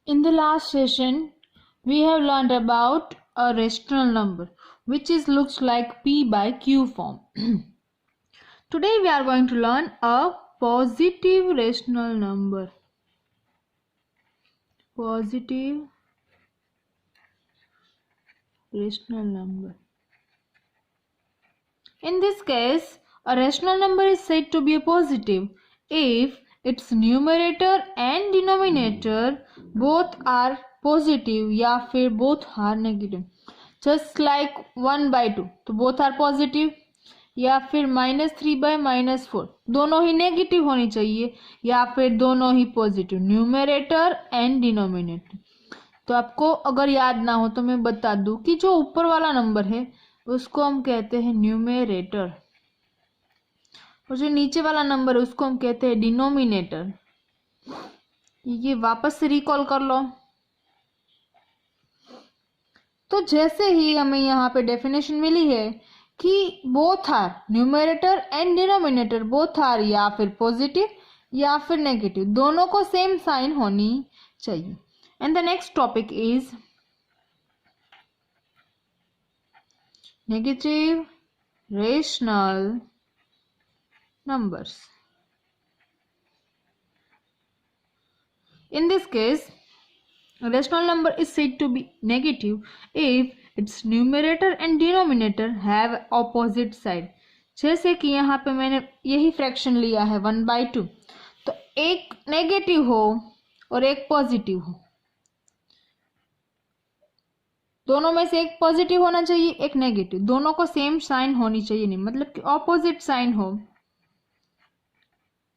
In the last session, we have learned about a rational number, which looks like P by Q form. Today we are going to learn a positive rational number. Positive rational number. In this case, a rational number is said to be a positive if its numerator and denominator both are positive या फिर both are negative. Just like 1/2 तो both are positive, या फिर -3/-4 दोनों ही negative होनी चाहिए, या फिर दोनों ही पॉजिटिव, न्यूमरेटर एंड डिनोमिनेटर. तो आपको अगर याद ना हो तो मैं बता दूं कि जो ऊपर वाला नंबर है उसको हम कहते हैं न्यूमरेटर, और जो नीचे वाला नंबर है उसको हम कहते हैं डिनोमिनेटर. ये वापस से रिकॉल कर लो. तो जैसे ही हमें यहाँ पे डेफिनेशन मिली है कि both are, numerator and denominator both are या फिर पॉजिटिव या फिर नेगेटिव, दोनों को सेम साइन होनी चाहिए. And the next topic is negative rational numbers. In this case, a rational number is said to be negative if its numerator and denominator have opposite side. जैसे कि यहाँ पे मैंने यही फ्रैक्शन लिया है 1/2, तो एक नेगेटिव हो और एक पॉजिटिव हो, दोनों में से एक पॉजिटिव होना चाहिए एक नेगेटिव, दोनों को सेम साइन होनी चाहिए, नहीं मतलब कि ऑपोजिट साइन हो,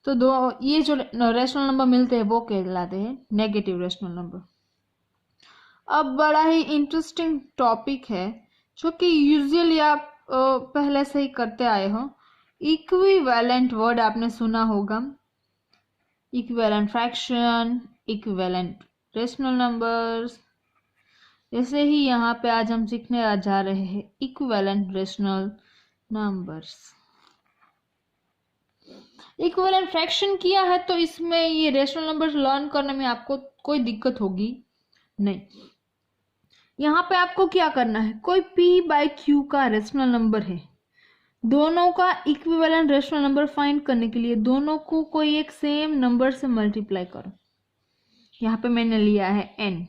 तो दो ये जो रेशनल नंबर मिलते हैं वो कहलाते हैं नेगेटिव रेशनल नंबर. अब बड़ा ही इंटरेस्टिंग टॉपिक है जो कि यूजुअली आप पहले से ही करते आए हो. इक्विवेलेंट वर्ड आपने सुना होगा, equivalent fraction, equivalent rational numbers. जैसे ही यहाँ पे आज हम सीखने जा रहे हैं equivalent rational numbers. Equivalent fraction किया है तो इसमें ये रेशनल नंबर्स लर्न करने में आपको कोई दिक्कत होगी नहीं. यहाँ पे आपको क्या करना है, कोई P/Q का रेशनल नंबर है, दोनों का इक्विवेलेंट रेशनल नंबर फाइंड करने के लिए दोनों को कोई एक सेम नंबर से मल्टीप्लाई करो. यहाँ पे मैंने लिया है n.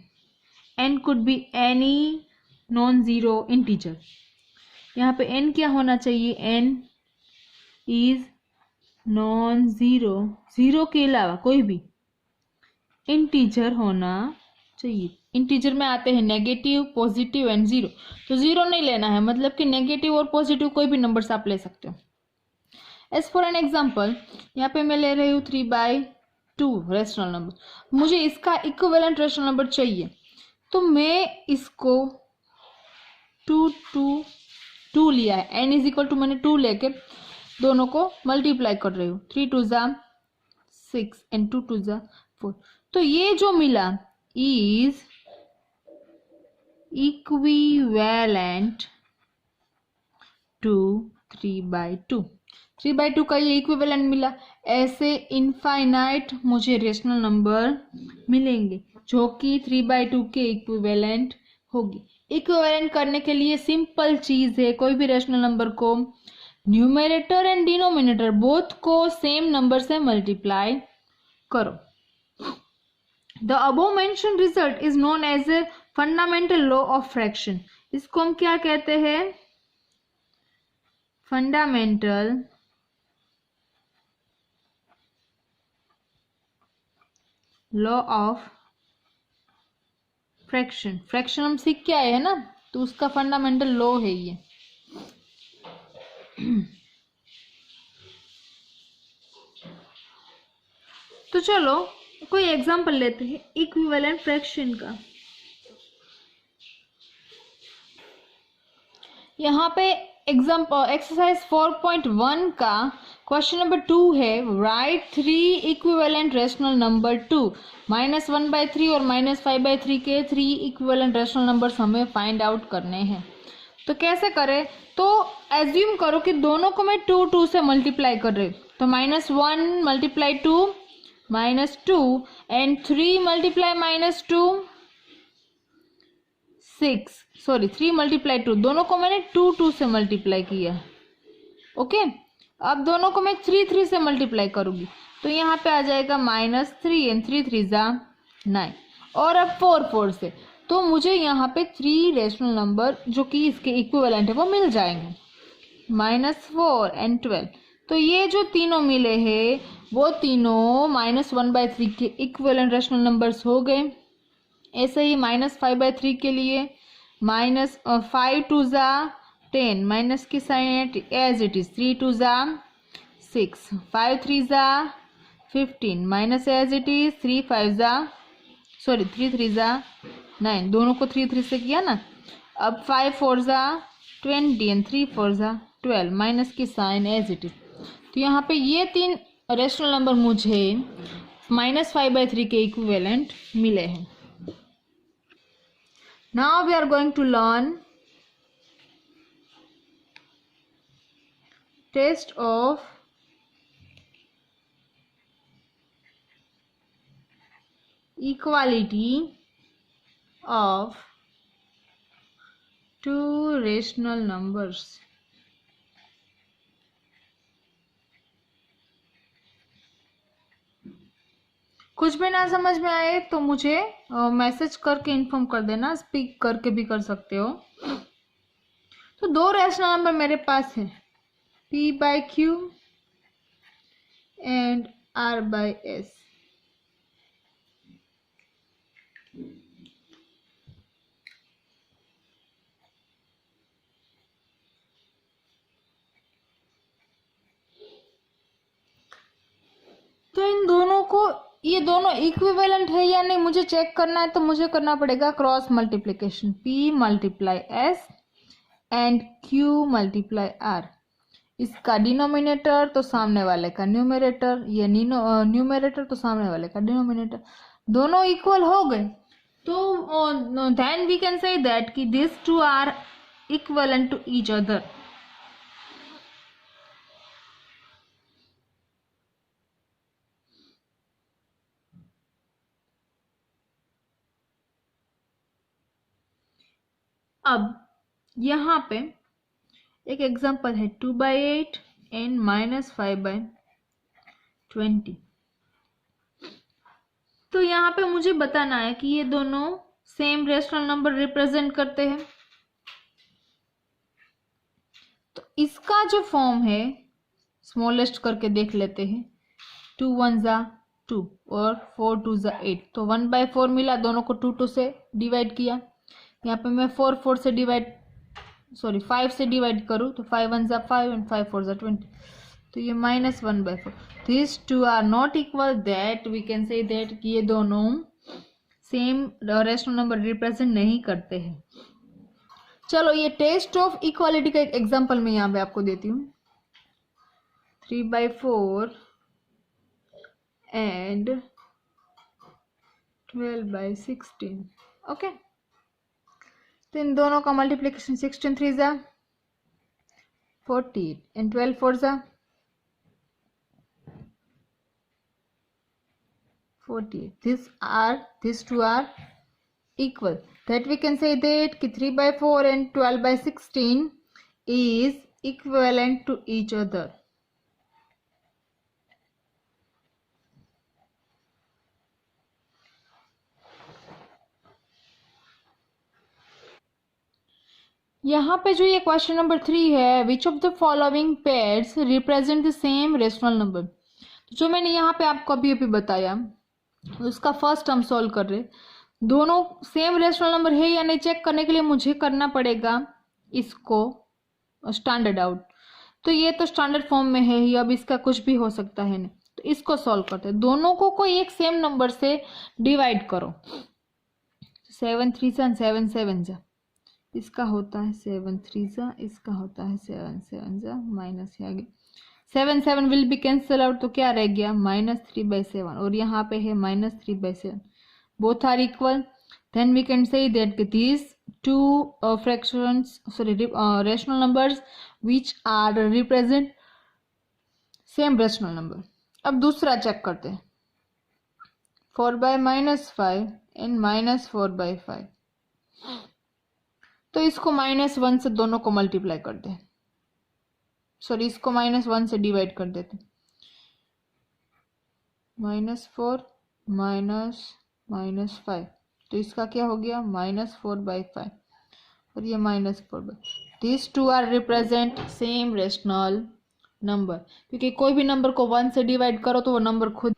n could be any non-zero integer. यहाँ पे n क्या होना चाहिए, n is non-zero, जीरो के अलावा कोई भी इंटीजर होना चाहिए. इंटीजर में आते हैं नेगेटिव, पॉजिटिव एंड जीरो. तो जीरो नहीं लेना है, मतलब कि नेगेटिव और पॉजिटिव कोई भी नंबर्स आप ले सकते हो. एज फॉर एन एग्जाम्पल, यहाँ पे मैं ले रही हूँ 3/2 रेशनल नंबर. मुझे इसका इक्विवेलेंट रेशनल नंबर चाहिए, तो मैं इसको 2 लिया है. n इज इक्वल टू मैंने 2 लेके दोनों को मल्टीप्लाई कर रही हूँ. 3 2 6 एंड 2 2 4. तो ये जो मिला इज इक्विवेलेंट टू 3/2. 3/2 का ये इक्विवेलेंट मिला. ऐसे इनफाइनाइट मुझे रेशनल नंबर मिलेंगे जो कि 3/2 के इक्विवेलेंट होगी. इक्विवेलेंट करने के लिए सिंपल चीज है, कोई भी रेशनल नंबर को न्यूमरेटर एंड डिनोमिनेटर बोथ को सेम नंबर से मल्टीप्लाई करो. The above mentioned result is known as a fundamental law of fraction. इसको हम क्या कहते हैं, fundamental law of fraction. Fraction हम सीख के आए हैं ना, तो उसका फंडामेंटल लॉ है ये. तो चलो कोई एग्जांपल लेते हैं इक्विवेलेंट फ्रैक्शन का. यहाँ पे एग्जांपल एक्सरसाइज 4.1 का क्वेश्चन नंबर 2 है. Right 3 equivalent rational number 2. -1/3 और -5/3 के 3 इक्विवेलेंट रेशनल नंबर्स हमें फाइंड आउट करने हैं. तो कैसे करें, तो एज्यूम करो कि दोनों को मैं 2 से मल्टीप्लाई कर रही हूँ. तो -1 × 2 -2 and 3 multiply -2 6, सॉरी 3 multiply 2, दोनों को मैंने 2 से मल्टीप्लाई किया। ओके, अब दोनों को मैं 3 से मल्टीप्लाई करूंगी तो यहाँ पे आ जाएगा -3 एंड 3 जा 9, और अब 4 से, तो मुझे यहाँ पे 3 रेशनल नंबर जो कि इसके इक्विवेलेंट है वो मिल जाएंगे, -4 एंड 12। तो ये जो तीनों मिले हैं वो तीनों -1/3 के इक्विवेलेंट रेशनल नंबर्स हो गए। ऐसे ही -5/3 के लिए -5 2 जा 10, माइनस की साइन एज इट इज, 3 2 जा 6, 5 3 जा 15, माइनस एज इट इज, 3 3 जा 9, दोनों को 3 से किया ना। अब 5 4 जा 20 एंड 3 4 जा 12, माइनस की साइन एज इट इज। तो यहाँ पे ये 3 रेशनल नंबर मुझे -5/3 के इक्विवेलेंट मिले हैं। Now we are going to learn test of equality of two rational numbers। कुछ भी ना समझ में आए तो मुझे मैसेज करके इन्फॉर्म कर देना, स्पीक करके भी कर सकते हो। तो 2 रेशनल नंबर मेरे पास है, p/q एंड r/s। तो इन दोनों को, ये दोनों इक्विवेलेंट है या नहीं मुझे चेक करना है, तो मुझे करना पड़ेगा cross multiplication, p multiply s and q multiply r। इसका डिनोमिनेटर तो सामने वाले का न्यूमरेटर, ये न्यूमरेटर तो सामने वाले का डिनोमिनेटर, दोनों इक्वल हो गए। तो then we can say that कि this two are equivalent to each other. अब यहाँ पे एक एग्जांपल है 2/8 एंड -5/20। तो यहाँ पे मुझे बताना है कि ये दोनों सेम रेशनल नंबर रिप्रेजेंट करते हैं। तो इसका जो फॉर्म है स्मॉलेस्ट करके देख लेते हैं, 2 1 जा 2 और 4 2 जा 8, तो 1/4 मिला, दोनों को 2 से डिवाइड किया। यहाँ पे मैं 5 से डिवाइड करूँ तो 5 1 जा 5 एंड 5 4 जा 20, तो ये -1/4। This two are not equal, that we can say that कि ये दोनों सेम रेशनल नंबर रिप्रेजेंट नहीं करते हैं। चलो ये टेस्ट ऑफ इक्वालिटी का एक एग्जांपल मैं यहाँ पे आपको देती हूँ, 3/4 एंड 12/16। ओके, तो इन दोनों का मल्टीप्लिकेशन 16 3 जा 48 एंड 12 4 जा 48। These two are equal, that we can say that कि 3/4 and 12/16 is equivalent to each other। यहाँ पे जो ये क्वेश्चन नंबर 3 है, which of the following pairs represent the same rational number. जो मैंने यहाँ पे आपको अभी बताया उसका फर्स्ट हम सॉल्व कर रहे, दोनों सेम रेशनल नंबर है या नहीं चेक करने के लिए मुझे करना पड़ेगा इसको स्टैंडर्ड आउट। तो ये तो स्टैंडर्ड फॉर्म में है ही, अब इसका कुछ भी हो सकता है नहीं, तो इसको सॉल्व करते हैं। दोनों को कोई एक सेम नंबर से डिवाइड करो, 7 3 जा 7 7 जा, इसका होता है 7 3 जा, इसका होता है 7 7 जा, माइनस आ गया 7 7 विल बी कैंसिल आउट, तो क्या रह गया -3/7, और यहाँ पे है -3/7, both are equal. Then we can say that these two rational numbers which are represent same rational number। अब दूसरा चेक करते हैं, 4/-5 एंड -4/5। तो इसको -1 से दोनों को मल्टीप्लाई कर दे, सॉरी इसको -1 से डिवाइड कर देते। -4 -5, तो इसका क्या हो गया -4/5 और ये -4/5। These two are represent same rational number, क्योंकि कोई भी नंबर को 1 से डिवाइड करो तो वो नंबर खुद,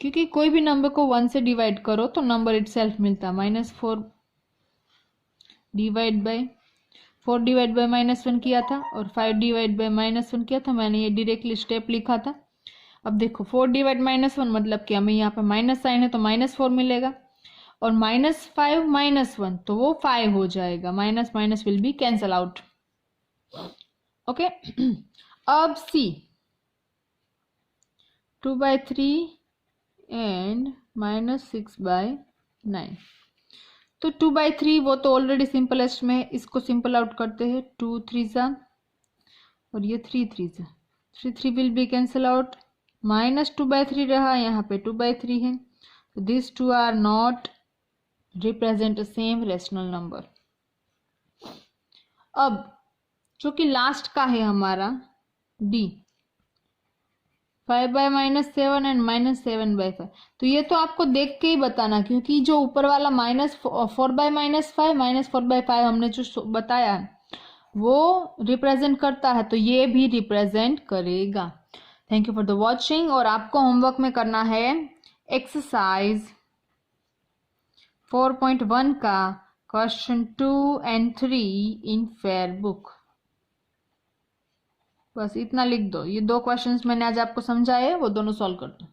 क्योंकि कोई भी नंबर को 1 से डिवाइड करो तो नंबर इटसेल्फ मिलता है। -4 डिवाइड बाय 4 डिवाइड बाय -1 किया था और 5 डिवाइड बाय -1 किया था, मैंने ये डायरेक्टली स्टेप लिखा था। अब देखो 4 डिवाइड -1 मतलब कि हमें यहाँ पे माइनस साइन है तो -4 मिलेगा, और -5 -1 तो वो 5 हो जाएगा, minus minus will be cancel out. Okay, अब सी 2/3 एंड -6/9। तो 2/3 वो तो ऑलरेडी सिंपलेस्ट में है, इसको सिंपल आउट करते हैं। 2 3 और ये 3 3 3 विल बी कैंसल आउट, -2/3 रहा, यहाँ पे 2/3 है। So these two are not represent the same rational number। अब जो कि लास्ट का है हमारा D, 5/-7 एंड -7/5। तो ये तो आपको देख के ही बताना, क्योंकि जो ऊपर वाला -4/-5 -4/5 हमने जो बताया है वो रिप्रेजेंट करता है, तो ये भी रिप्रेजेंट करेगा। Thank you for the watching. और आपको होमवर्क में करना है एक्सरसाइज 4.1 का question 2 and 3 in fair book. बस इतना लिख दो, ये 2 क्वेश्चंस मैंने आज आपको समझाए वो दोनों सॉल्व कर दो।